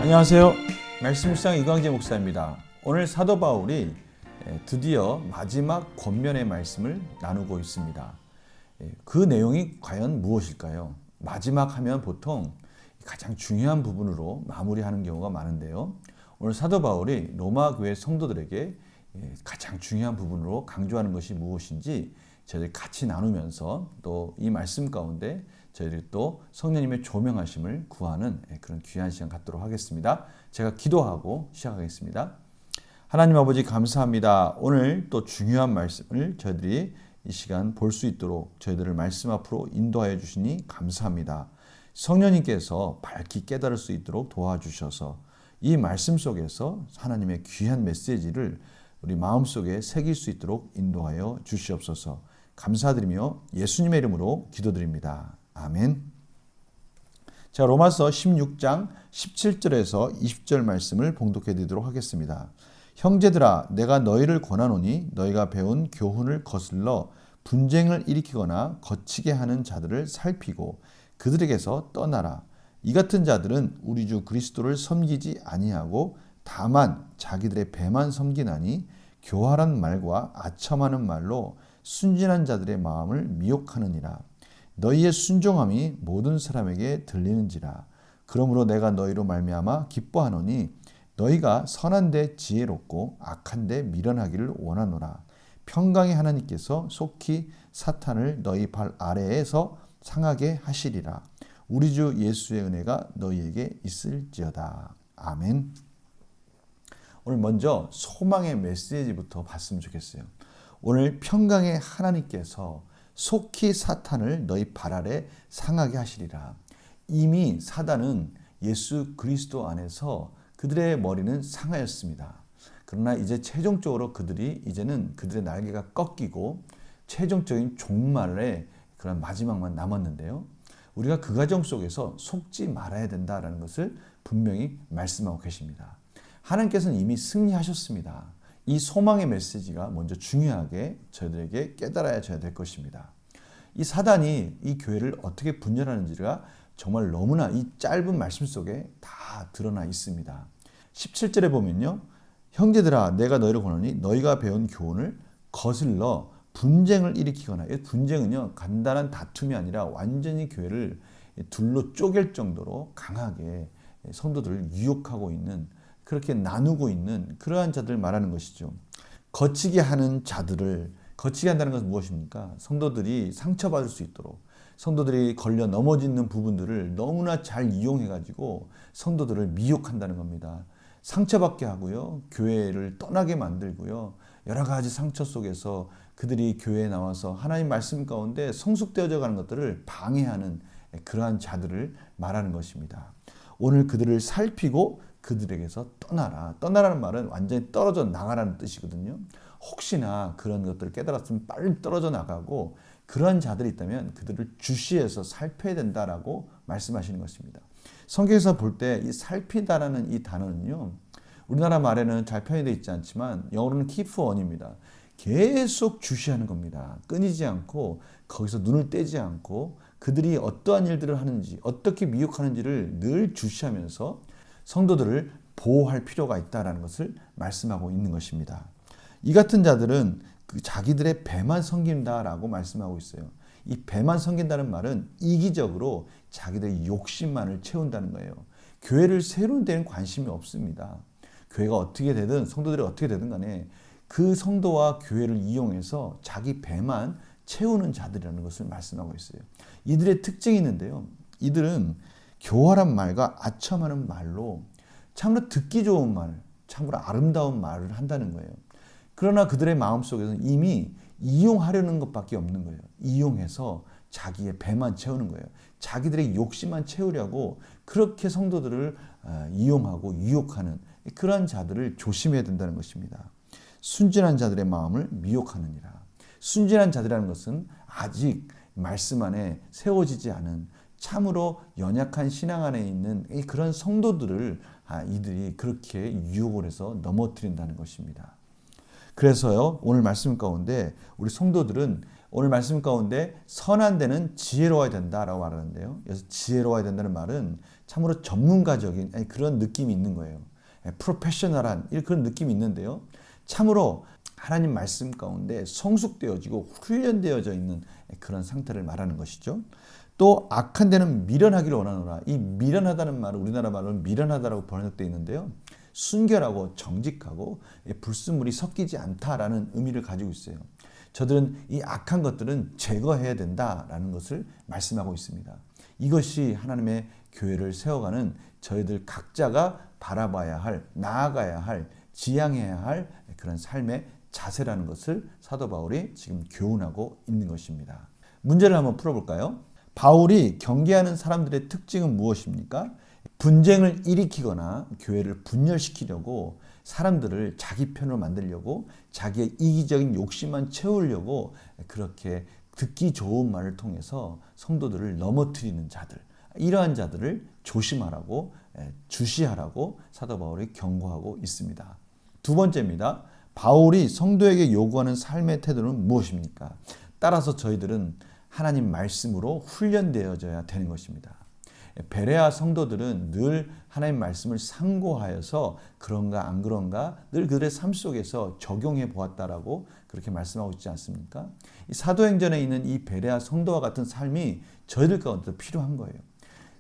안녕하세요. 말씀일상 이광재 목사입니다. 오늘 사도 바울이 드디어 마지막 권면의 말씀을 나누고 있습니다. 그 내용이 과연 무엇일까요? 마지막 하면 보통 가장 중요한 부분으로 마무리하는 경우가 많은데요. 오늘 사도 바울이 로마 교회 성도들에게 가장 중요한 부분으로 강조하는 것이 무엇인지 저희들이 같이 나누면서 또 이 말씀 가운데 저희들이 또 성령님의 조명하심을 구하는 그런 귀한 시간 갖도록 하겠습니다. 제가 기도하고 시작하겠습니다. 하나님 아버지 감사합니다. 오늘 또 중요한 말씀을 저희들이 이 시간 볼 수 있도록 저희들을 말씀 앞으로 인도하여 주시니 감사합니다. 성령님께서 밝히 깨달을 수 있도록 도와주셔서 이 말씀 속에서 하나님의 귀한 메시지를 우리 마음속에 새길 수 있도록 인도하여 주시옵소서. 감사드리며 예수님의 이름으로 기도드립니다. 아멘. 자, 로마서 16장 17절에서 20절 말씀을 봉독해 드리도록 하겠습니다. 형제들아, 내가 너희를 권하노니 너희가 배운 교훈을 거슬러 분쟁을 일으키거나 거치게 하는 자들을 살피고 그들에게서 떠나라. 이 같은 자들은 우리 주 그리스도를 섬기지 아니하고 다만 자기들의 배만 섬기나니 교활한 말과 아첨하는 말로 순진한 자들의 마음을 미혹하느니라. 너희의 순종함이 모든 사람에게 들리는지라. 그러므로 내가 너희로 말미암아 기뻐하노니 너희가 선한데 지혜롭고 악한데 미련하기를 원하노라. 평강의 하나님께서 속히 사탄을 너희 발 아래에서 상하게 하시리라. 우리 주 예수의 은혜가 너희에게 있을지어다. 아멘. 오늘 먼저 소망의 메시지부터 봤으면 좋겠어요. 오늘 평강의 하나님께서 속히 사탄을 너희 발 아래 상하게 하시리라. 이미 사단은 예수 그리스도 안에서 그들의 머리는 상하였습니다. 그러나 이제 최종적으로 이제는 그들의 날개가 꺾이고 최종적인 종말의 그런 마지막만 남았는데요. 우리가 그 과정 속에서 속지 말아야 된다라는 것을 분명히 말씀하고 계십니다. 하나님께서는 이미 승리하셨습니다. 이 소망의 메시지가 먼저 중요하게 저희들에게 깨달아야 될 것입니다. 이 사단이 이 교회를 어떻게 분열하는지가 정말 너무나 이 짧은 말씀 속에 다 드러나 있습니다. 17절에 보면요. 형제들아, 내가 너희를 권하노니 너희가 배운 교훈을 거슬러 분쟁을 일으키거나, 이 분쟁은요 간단한 다툼이 아니라 완전히 교회를 둘로 쪼갤 정도로 강하게 성도들을 유혹하고 있는, 그렇게 나누고 있는 그러한 자들을 말하는 것이죠. 거치게 하는 자들을, 거치게 한다는 것은 무엇입니까? 성도들이 상처받을 수 있도록, 성도들이 걸려 넘어지는 부분들을 너무나 잘 이용해가지고 성도들을 미혹한다는 겁니다. 상처받게 하고요, 교회를 떠나게 만들고요, 여러 가지 상처 속에서 그들이 교회에 나와서 하나님 말씀 가운데 성숙되어져 가는 것들을 방해하는 그러한 자들을 말하는 것입니다. 오늘 그들을 살피고 그들에게서 떠나라. 떠나라는 말은 완전히 떨어져 나가라는 뜻이거든요. 혹시나 그런 것들을 깨달았으면 빨리 떨어져 나가고, 그러한 자들이 있다면 그들을 주시해서 살펴야 된다라고 말씀하시는 것입니다. 성경에서 볼 때 이 살피다라는 이 단어는요, 우리나라 말에는 잘 표현되어 있지 않지만 영어로는 keep on입니다. 계속 주시하는 겁니다. 끊이지 않고 거기서 눈을 떼지 않고 그들이 어떠한 일들을 하는지, 어떻게 미혹하는지를 늘 주시하면서 성도들을 보호할 필요가 있다는 것을 말씀하고 있는 것입니다. 이 같은 자들은 자기들의 배만 섬긴다라고 말씀하고 있어요. 이 배만 섬긴다는 말은 이기적으로 자기들의 욕심만을 채운다는 거예요. 교회를 세우는 데는 관심이 없습니다. 교회가 어떻게 되든, 성도들이 어떻게 되든 간에 그 성도와 교회를 이용해서 자기 배만 채우는 자들이라는 것을 말씀하고 있어요. 이들의 특징이 있는데요. 이들은 교활한 말과 아첨하는 말로 참으로 듣기 좋은 말, 참으로 아름다운 말을 한다는 거예요. 그러나 그들의 마음속에서는 이미 이용하려는 것밖에 없는 거예요. 이용해서 자기의 배만 채우는 거예요. 자기들의 욕심만 채우려고 그렇게 성도들을 이용하고 유혹하는 그러한 자들을 조심해야 된다는 것입니다. 순진한 자들의 마음을 미혹하느니라. 순진한 자들이라는 것은 아직 말씀 안에 세워지지 않은, 참으로 연약한 신앙 안에 있는 그런 성도들을 이들이 그렇게 유혹을 해서 넘어뜨린다는 것입니다. 그래서요, 오늘 말씀 가운데 우리 성도들은 오늘 말씀 가운데 선한 데는 지혜로워야 된다라고 말하는데요. 그래서 지혜로워야 된다는 말은 참으로 전문가적인 그런 느낌이 있는 거예요. 프로페셔널한 그런 느낌이 있는데요. 참으로 하나님 말씀 가운데 성숙되어지고 훈련되어져 있는 그런 상태를 말하는 것이죠. 또 악한 데는 미련하기를 원하노라. 이 미련하다는 말은 우리나라 말로 미련하다라고 번역되어 있는데요. 순결하고 정직하고 불순물이 섞이지 않다라는 의미를 가지고 있어요. 저들은 이 악한 것들은 제거해야 된다라는 것을 말씀하고 있습니다. 이것이 하나님의 교회를 세워가는 저희들 각자가 바라봐야 할, 나아가야 할, 지향해야 할 그런 삶의 자세라는 것을 사도 바울이 지금 교훈하고 있는 것입니다. 문제를 한번 풀어볼까요? 바울이 경계하는 사람들의 특징은 무엇입니까? 분쟁을 일으키거나 교회를 분열시키려고 사람들을 자기 편으로 만들려고 자기의 이기적인 욕심만 채우려고 그렇게 듣기 좋은 말을 통해서 성도들을 넘어뜨리는 자들, 이러한 자들을 조심하라고 주시하라고 사도 바울이 경고하고 있습니다. 두 번째입니다. 바울이 성도에게 요구하는 삶의 태도는 무엇입니까? 따라서 저희들은 하나님 말씀으로 훈련되어져야 되는 것입니다. 베레아 성도들은 늘 하나님 말씀을 상고하여서 그런가 안 그런가 늘 그들의 삶 속에서 적용해 보았다라고 그렇게 말씀하고 있지 않습니까? 이 사도행전에 있는 이 베레아 성도와 같은 삶이 저희들 가운데도 필요한 거예요.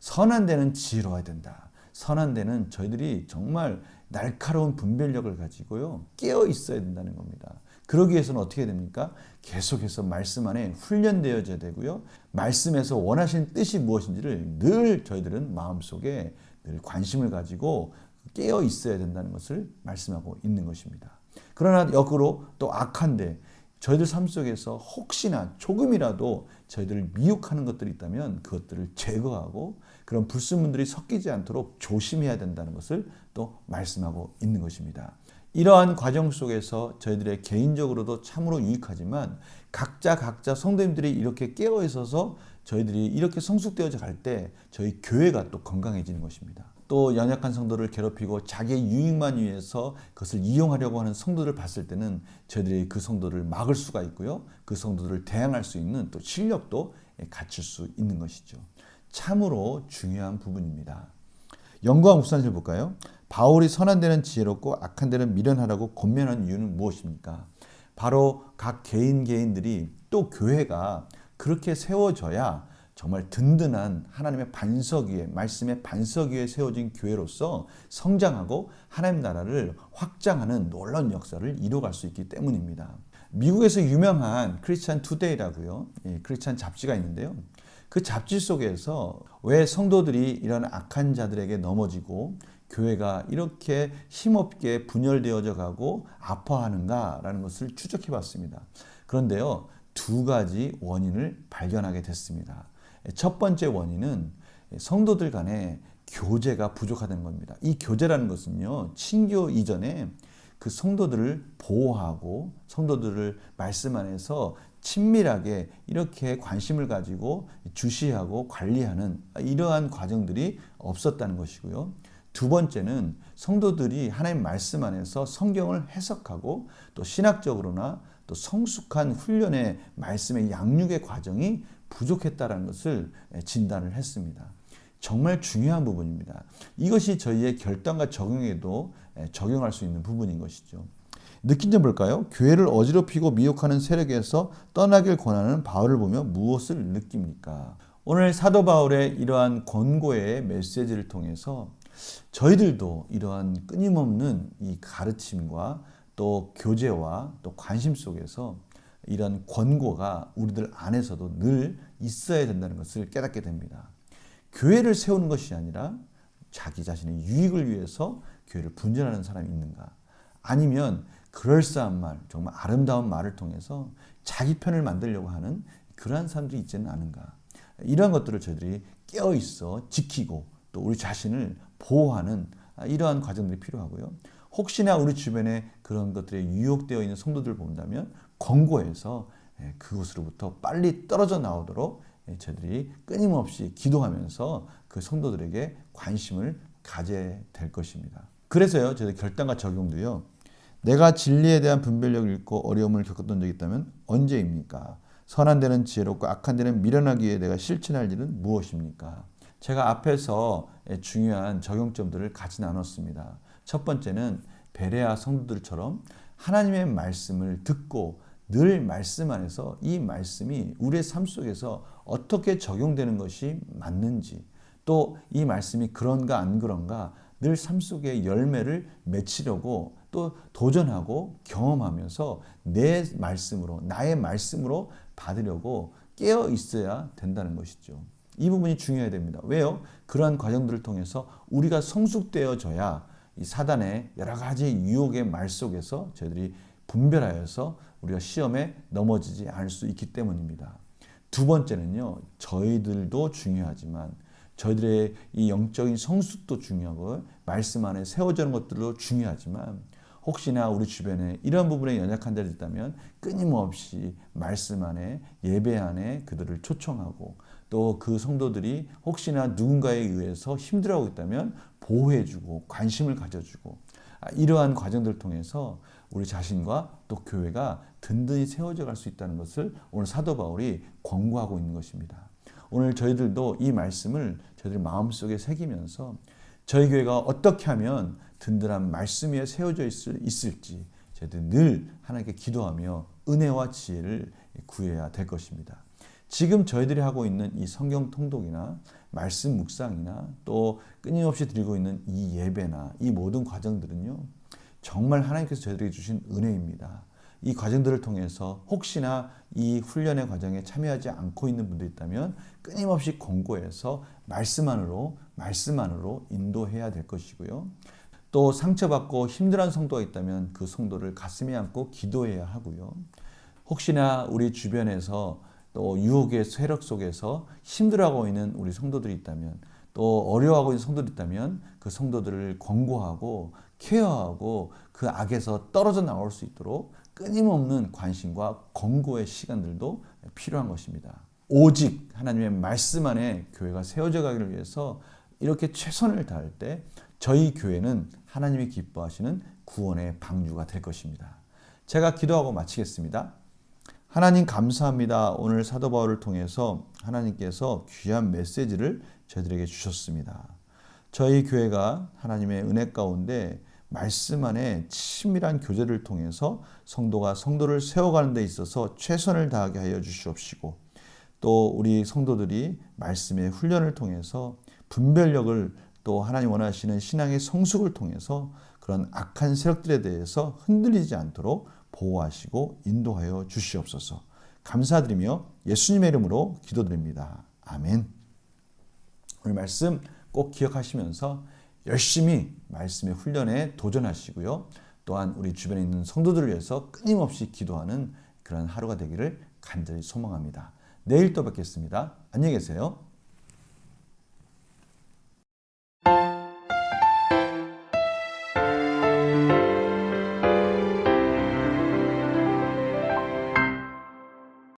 선한 데는 지혜로워야 된다. 선한 데는 저희들이 정말 날카로운 분별력을 가지고요. 깨어 있어야 된다는 겁니다. 그러기 위해서는 어떻게 됩니까? 계속해서 말씀 안에 훈련되어져야 되고요. 말씀에서 원하시는 뜻이 무엇인지를 늘 저희들은 마음속에 늘 관심을 가지고 깨어 있어야 된다는 것을 말씀하고 있는 것입니다. 그러나 역으로 또 악한데 저희들 삶 속에서 혹시나 조금이라도 저희들을 미혹하는 것들이 있다면 그것들을 제거하고 그런 불순물들이 섞이지 않도록 조심해야 된다는 것을 또 말씀하고 있는 것입니다. 이러한 과정 속에서 저희들의 개인적으로도 참으로 유익하지만 각자 성도님들이 이렇게 깨어 있어서 저희들이 이렇게 성숙되어져 갈 때 저희 교회가 또 건강해지는 것입니다. 또 연약한 성도를 괴롭히고 자기의 유익만 위해서 그것을 이용하려고 하는 성도를 봤을 때는 저희들이 그 성도를 막을 수가 있고요. 그 성도들을 대항할 수 있는 또 실력도 갖출 수 있는 것이죠. 참으로 중요한 부분입니다. 영과 목사님을 볼까요? 바울이 선한 데는 지혜롭고 악한 데는 미련하라고 권면하는 이유는 무엇입니까? 바로 각 개인들이 또 교회가 그렇게 세워져야 정말 든든한 하나님의 반석 위에 말씀의 반석 위에 세워진 교회로서 성장하고 하나님 나라를 확장하는 놀라운 역사를 이루어갈 수 있기 때문입니다. 미국에서 유명한 크리스찬 투데이라고요. 크리스찬 잡지가 있는데요. 그 잡지 속에서 왜 성도들이 이런 악한 자들에게 넘어지고 교회가 이렇게 힘없게 분열되어져 가고 아파하는가라는 것을 추적해 봤습니다. 그런데요, 두 가지 원인을 발견하게 됐습니다. 첫 번째 원인은 성도들 간에 교제가 부족하다는 겁니다. 이 교제라는 것은요, 친교 이전에 그 성도들을 보호하고 성도들을 말씀 안에서 친밀하게 이렇게 관심을 가지고 주시하고 관리하는 이러한 과정들이 없었다는 것이고요. 두 번째는 성도들이 하나님 말씀 안에서 성경을 해석하고 또 신학적으로나 또 성숙한 훈련의 말씀의 양육의 과정이 부족했다는 것을 진단을 했습니다. 정말 중요한 부분입니다. 이것이 저희의 결단과 적용에도 적용할 수 있는 부분인 것이죠. 느낀 점 볼까요? 교회를 어지럽히고 미혹하는 세력에서 떠나길 권하는 바울을 보며 무엇을 느낍니까? 오늘 사도 바울의 이러한 권고의 메시지를 통해서 저희들도 이러한 끊임없는 이 가르침과 또 교제와 또 관심 속에서 이런 권고가 우리들 안에서도 늘 있어야 된다는 것을 깨닫게 됩니다. 교회를 세우는 것이 아니라 자기 자신의 유익을 위해서 교회를 분열하는 사람이 있는가? 아니면 그럴싸한 말, 정말 아름다운 말을 통해서 자기 편을 만들려고 하는 그러한 사람들이 있지는 않은가? 이러한 것들을 저희들이 깨어있어 지키고 또 우리 자신을 보호하는 이러한 과정들이 필요하고요. 혹시나 우리 주변에 그런 것들에 유혹되어 있는 성도들을 본다면 권고해서 그곳으로부터 빨리 떨어져 나오도록 저희들이 끊임없이 기도하면서 그 성도들에게 관심을 가져야 될 것입니다. 그래서요, 저희 결단과 적용도요. 내가 진리에 대한 분별력을 잃고 어려움을 겪었던 적이 있다면 언제입니까? 선한 데는 지혜롭고 악한 데는 미련하기 위해 내가 실천할 일은 무엇입니까? 제가 앞에서 중요한 적용점들을 같이 나눴습니다. 첫 번째는 베레아 성도들처럼 하나님의 말씀을 듣고 늘 말씀 안에서 이 말씀이 우리의 삶 속에서 어떻게 적용되는 것이 맞는지, 또 이 말씀이 그런가 안 그런가 늘 삶 속에 열매를 맺히려고 또 도전하고 경험하면서 내 말씀으로, 나의 말씀으로 받으려고 깨어 있어야 된다는 것이죠. 이 부분이 중요해야 됩니다. 왜요? 그러한 과정들을 통해서 우리가 성숙되어져야 이 사단의 여러 가지 유혹의 말 속에서 저희들이 분별하여서 우리가 시험에 넘어지지 않을 수 있기 때문입니다. 두 번째는요, 저희들도 중요하지만 저희들의 이 영적인 성숙도 중요하고 말씀 안에 세워지는 것들도 중요하지만 혹시나 우리 주변에 이런 부분에 연약한 자들이 있다면 끊임없이 말씀 안에 예배 안에 그들을 초청하고 또 그 성도들이 혹시나 누군가에 의해서 힘들어하고 있다면 보호해주고 관심을 가져주고 이러한 과정들을 통해서 우리 자신과 또 교회가 든든히 세워져 갈 수 있다는 것을 오늘 사도 바울이 권고하고 있는 것입니다. 오늘 저희들도 이 말씀을 저희들 마음속에 새기면서 저희 교회가 어떻게 하면 든든한 말씀 위에 세워져 있을지 저희들 늘 하나님께 기도하며 은혜와 지혜를 구해야 될 것입니다. 지금 저희들이 하고 있는 이 성경 통독이나 말씀 묵상이나 또 끊임없이 드리고 있는 이 예배나 이 모든 과정들은요, 정말 하나님께서 저희들에게 주신 은혜입니다. 이 과정들을 통해서 혹시나 이 훈련의 과정에 참여하지 않고 있는 분들이 있다면 끊임없이 권고해서 말씀 안으로 인도해야 될 것이고요. 또 상처받고 힘들어하는 성도가 있다면 그 성도를 가슴에 안고 기도해야 하고요. 혹시나 우리 주변에서 또 유혹의 세력 속에서 힘들어하고 있는 우리 성도들이 있다면 또 어려워하고 있는 성도들이 있다면 그 성도들을 권고하고 케어하고 그 악에서 떨어져 나올 수 있도록 끊임없는 관심과 권고의 시간들도 필요한 것입니다. 오직 하나님의 말씀 안에 교회가 세워져 가기를 위해서 이렇게 최선을 다할 때 저희 교회는 하나님이 기뻐하시는 구원의 방주가 될 것입니다. 제가 기도하고 마치겠습니다. 하나님 감사합니다. 오늘 사도 바울을 통해서 하나님께서 귀한 메시지를 저희들에게 주셨습니다. 저희 교회가 하나님의 은혜 가운데 말씀 안에 친밀한 교제를 통해서 성도가 성도를 세워가는 데 있어서 최선을 다하게 하여 주시옵시고 또 우리 성도들이 말씀의 훈련을 통해서 분별력을 또 하나님 원하시는 신앙의 성숙을 통해서 그런 악한 세력들에 대해서 흔들리지 않도록 보호하시고 인도하여 주시옵소서. 감사드리며 예수님의 이름으로 기도드립니다. 아멘. 오늘 말씀 꼭 기억하시면서 열심히 말씀의 훈련에 도전하시고요. 또한 우리 주변에 있는 성도들을 위해서 끊임없이 기도하는 그런 하루가 되기를 간절히 소망합니다. 내일 또 뵙겠습니다. 안녕히 계세요.